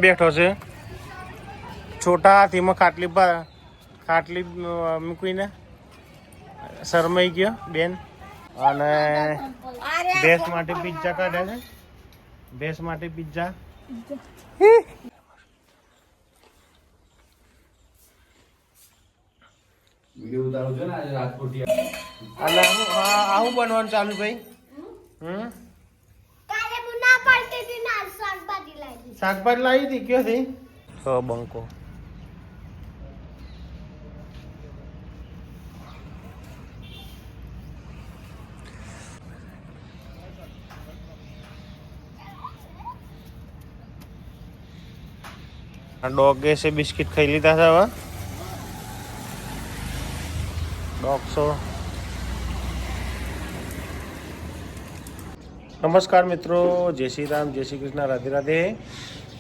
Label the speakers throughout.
Speaker 1: બેઠો છે છોટા હાથીમાં ખાટલી મૂકીને શરમાઈ ગયો બેન અને ભેંસ માટે પિઝા કાઢ્યા છે ભેંસ માટે પિઝા
Speaker 2: વિડિયો ઉતારો છો ને આજે રાજકોટ
Speaker 1: અને આવું બનવાનું ચાલુ ભાઈ
Speaker 3: કાલે મુના પડતી હતી ના
Speaker 1: શાકભાજી લાવી હતી કયો થી બંકો डॉगे से बिस्किट खाई लीधा था वह डॉग्सो नमस्कार मित्रों जय श्री राम जय श्री कृष्ण राधे राधे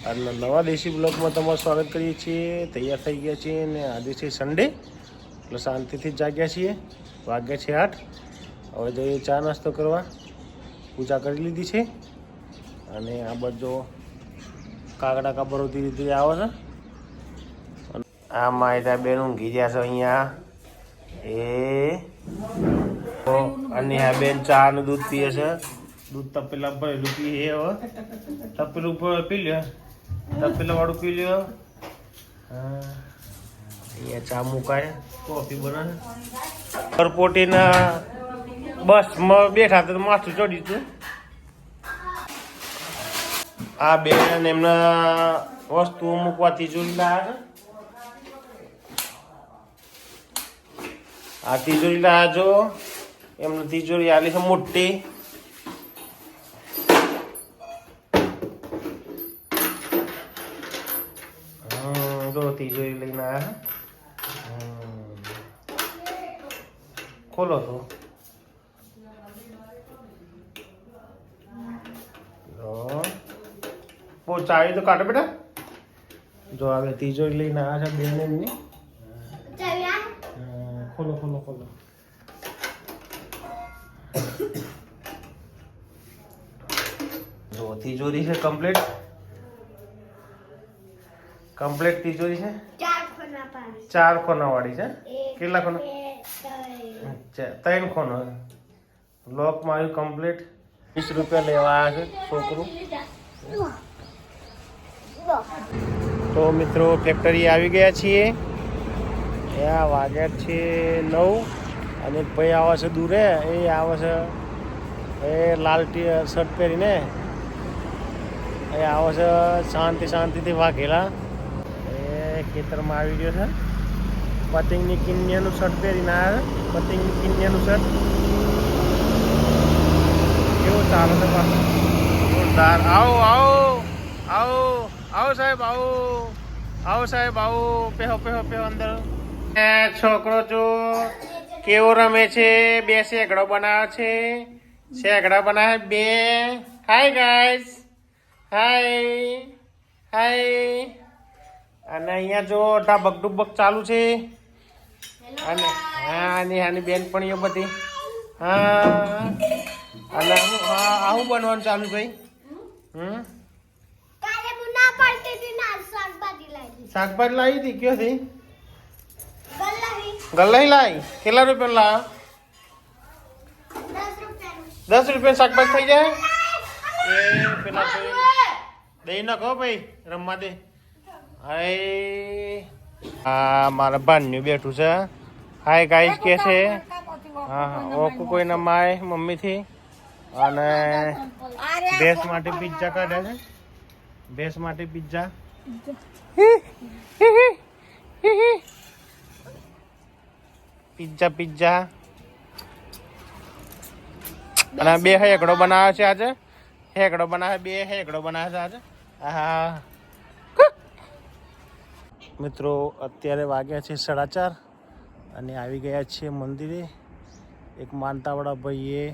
Speaker 1: आज नवा देशी ब्लॉग में तमाરું स्वागत करिए છીએ તૈયાર થઈ ગયા છીએ અને આજે છે સન્ડે એટલે શાંતિથી જાગ્યા છીએ વાગ્યા છે 8 હવે જઈએ ચા નાસ્તો કરવા પૂજા કરી લીધી છે અને આ બધો કાગડા કાબરો ધીરે ધીરે આવે છે આ માયતા બેન ઊંઘી ગયા છે અહીંયા અને આ બેન ચા નું દૂધ પીએ છે દૂધ તપેલા ભરેલું પીએ હવે તપેલું પી લ્યો તપેલા વાળું પી લ્યો હા અહીંયા ચા મુકાય કોફી બનાવે પરપોટીના બસમાં બેઠા તો માથું ચડી હતું આ બેન એમના વસ્તુઓ મૂકવાથી તિજોરી લાવે આ તિજોરી લાવે જો એમને તિજોરી આલી છે મોટી જો તિજોરી લઈને આવ્યા ખોલો તો वो चाय तो काटो बेटा जो आगे तिजोरी लेना आ है बेन ने खोलो खोलो खोलो जो तिजोरी है कंप्लीट तिजोरी है 4 कोना वाली है કેટલા કોના अच्छा 3 कोना लॉक मार्યું कंप्लीट 20 રૂપિયા લેવા આવ્યા છે છોકરું તો મિત્રો ફેક્ટરી આવી ગયા છીએ ત્યાં વાગ્યા છે 9 અને ભાઈ આવે છે દૂરે એ આવે છે એ લાલ શર્ટ પહેરીને એ આવે છે શાંતિથી વાઘેલા એ ખેતરમાં આવી ગયો છે પતંગની કિન્યાનું શર્ટ પહેરીને આવે પતંગની કિન્યાનું શર્ટ કેવું ચાલે છે પાછું જોરદાર આવો આવો આવો આવો સાહેબ આવો પેહો અંદર છોકરો જો કેવો રમે છે બે શેકડો બનાવે છે બે હાય ગાઈસ હાય અને અહીંયા જો ઢાબક ડુબક ચાલુ છે અને આની બેનપણીઓ બધી હા અને આવું બનવાનું ચાલુ ભાઈ શાકભાજી લાવી હતી કયો થી ગલ્લાઈ લાવી કેટલા રૂપિયા લાવ 10 રૂપિયા શાકભાજી થઈ જાય એ પેલા દઈ નાખો ભાઈ રમવા દે હા મારા ભાન્યું બેઠું છે હાય ગાઈસ કે છે હા ઓકુ કોઈના માય મમ્મીથી અને ભેંસ માટે પિઝા કાઢ્યા છે ભેંસ માટે પિઝા પિઝા અને બે હેકડો બનાવે છે આજે બે હેકડો બનાવે છે આજે હા મિત્રો અત્યારે વાગ્યા છે 4:30 અને આવી ગયા છે મંદિરે એક માનતાવાળા ભાઈએ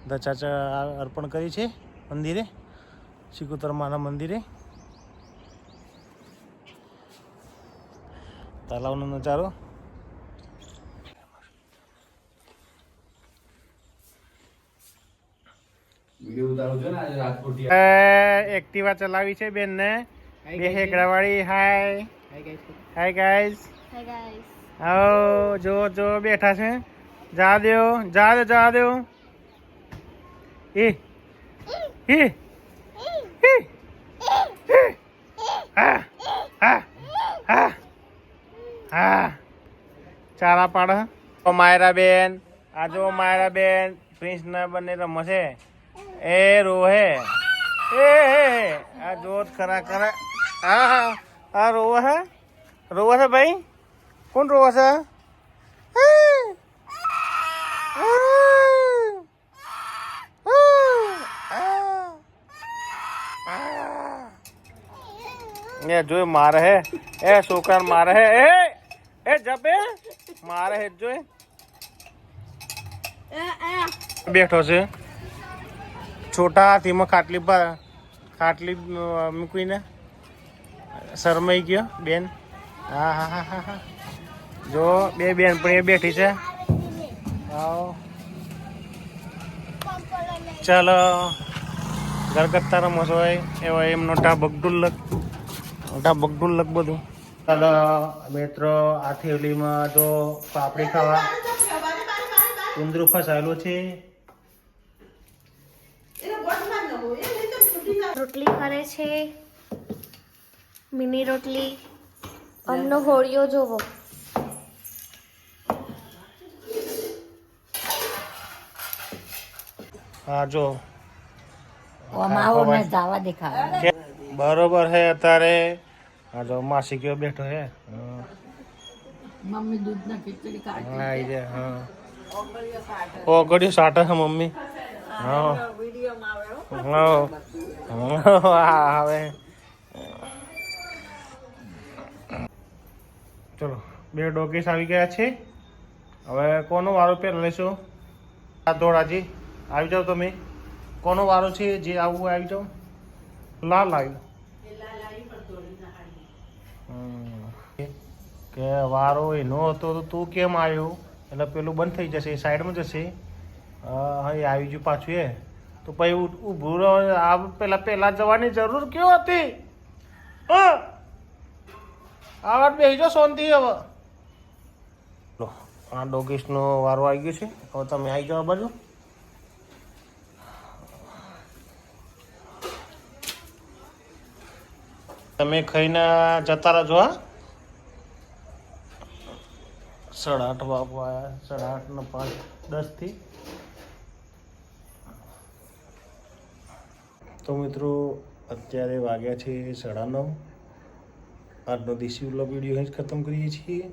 Speaker 1: દચાચા અર્પણ કરી છે મંદિરે સિકોતર માના મંદિરે તલાવનો નજારો
Speaker 2: વિડિયો ઉતારો છો ને આજે રાજકોટ
Speaker 1: એક્ટિવા ચલાવી છે બેન ને બે હેકડાવાળી હાય હાય ગાઈસ.
Speaker 3: Hi guys.
Speaker 1: આવો જો જો બેઠા છે. જા દ્યો જા દો જા દો. એ એ હા હા હા હા ચારા પાડ. માયરા બેન આ જો માયરા બેન પ્રિન્સ ના બંને રમે છે. એ રોહે એ આ જોત ખરા ખરા. હા હા આ રોવે છે ભાઈ. કોણ રોવે છે? એ જોઈ મારે હે એ છોકરા મારે હે એ જપે મારે હે જોઈ બેઠો છે. છોટા હાથીમાં ખાટલી મૂકીને શરમાઈ ગયો બેન. હા હા હા હા હા જો બે બેન પણ એ બેઠી છે. આવો ચાલો ઘરગથ્થા રમસ હોય એવા એમનો ઢાબક ઢુલ્લક બધું. ચાલો મિત્રો આ થેલીમાં જો પાપડી ખાવા કુંદરું ફસાયેલું છે.
Speaker 3: રોટલી કરે છે મિની રોટલી. અમનો હોળિયો જોવો.
Speaker 1: હા જો
Speaker 4: દેખાવે
Speaker 1: બરોબર હે અત્યારે. હા જો માસી કયો બેઠો હે.
Speaker 4: મમ્મી દૂધ ના ખીચડી કાઢી
Speaker 1: હા ઓગળ્યો સાટે છે મમ્મી. હા હવે ચલો બે ડોગીસ આવી ગયા છે. હવે કોનો વારો પહેલા લેશો? આ દોડાજી આવી જાઓ તમે. કોનો વારો છે? જે આવવું આવી જાઓ. લાલ આવ્યું કે વારો એનો હતો તો તું કેમ આવ્યો? એટલે પેલું બંધ થઈ જશે સાઈડમાં જશે. હા એ આવી ગયું પાછું એ તો પછી ઊભું રહો. આ પેલા જવાની જરૂર ક્યો હતી? આ વાત બેસી જાઓ શાંતિ. હવે આ ડોગીસનો વારો આવી ગયો છે. હવે તમે આવી જાઓ બાજુ. તમે ખાઈને જતા રહેજો. હા 8:30 વાગવા આવ્યા. 8:30 ને 5:10 થી. તો મિત્રો અત્યારે વાગ્યા છે 9:30. આજનો દેશી વ્લોગ વિડીયો અહીં જ ખતમ કરીએ છીએ.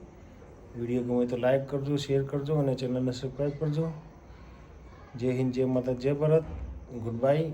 Speaker 1: વિડીયો ગમે તો લાઈક કરજો, શેર કરજો અને ચેનલને સબસ્ક્રાઈબ કરજો. જય હિન્દ, જય માતા, જય ભારત. Good bye.